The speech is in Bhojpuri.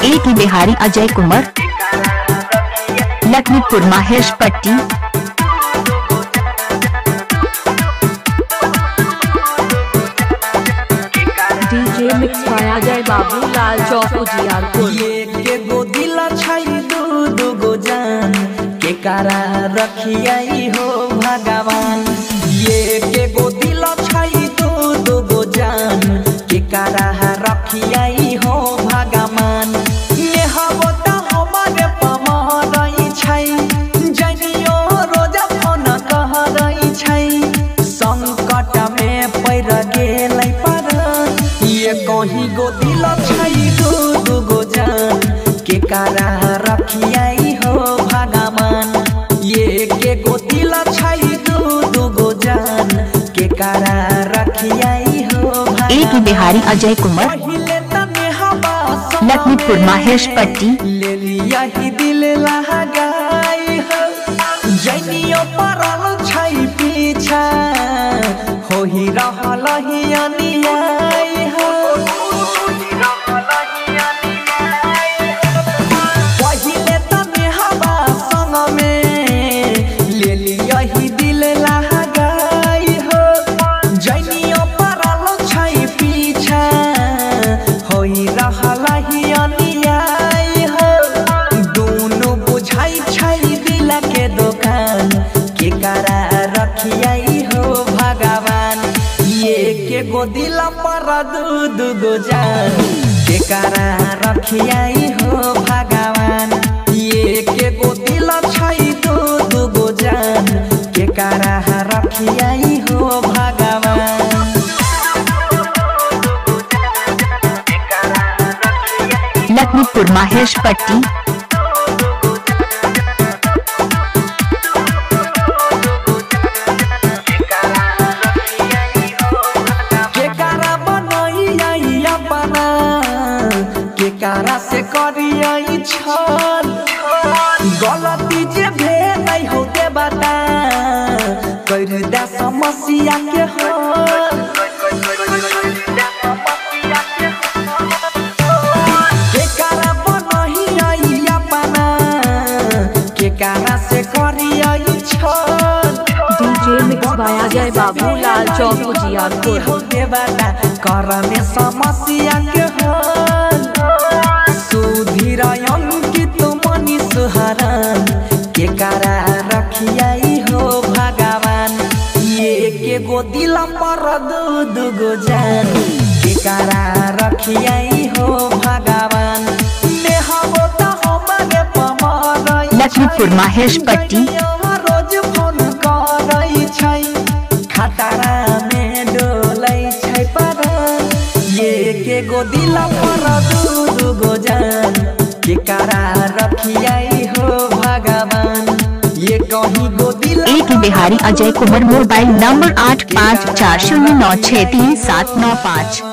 एक ही Bihari Ajay Kumar, Lakhimpur Maheshpatti. DJ mix by Ajay Babu Lal चौक उजियारपुर। के गो दिला छाई दू गो जान के कारा रखियाई हो भगवान। ये के गो दिला छाई दू गो जान के कारा रखियाई हो भगवान। नेहबता हमारे पमरई छई जनियो रोजा फोन कहरई छई। संकट में पैर गेलै पर ये कहीं गो दिला छई दू गो जान के कारा रखियाई हो भगवान। ये के गो दिला छई दू गो जान के कारा रखियाई हो भगवान। एक ही बिहारी अजय कुमार, लखीमपुर महेशपट्टी। ले लिया ही दिल लगाई हो जनियो परल छई पीछा हो ही रहल ही अनियाई हो। पहिले तने हवा संग में ले लिया ही दिल लगाई हो जनियो परल छई पीछा हो ही रहल ही अनियाई हो। दोनों बुझाई छई दिल के दुकान के कारा रखियाई हो भगवान। ये के गो दिला पर दू गो जान के कारा रखियाई हो भगवान। ये के गो दिला छई दू गो जान के कारा रखियाई हो भगवान। लखीमपुर महेशपट्टी। केकारा से करियई छल गलती जे भेलै हो के बता कर दे समस्या के हल। केकारा बनहियई अपना केकारा से करियई छल। DJ mix by Ajay Babu Lal चौक उजियारपुर। हो के बता कर में समस्या के हल। सुधीर अंकित मनी सुहरान के कारा रखियाई हो भगवान। ये के गो दिला पर दू गो जान के कारा रखियाई हो भगवान। नेहबता हमारे पमरई लखीमपुर महेशपट्टी। रोज फोन करई छई खतरा में डोलै छै पर। ये के गो दिला पर दू गो जान के कारा रखियाई हो भगवान। ये कहीं गो दिला। एक ही बिहारी अजय कुमार, मोबाइल नंबर 8540963795।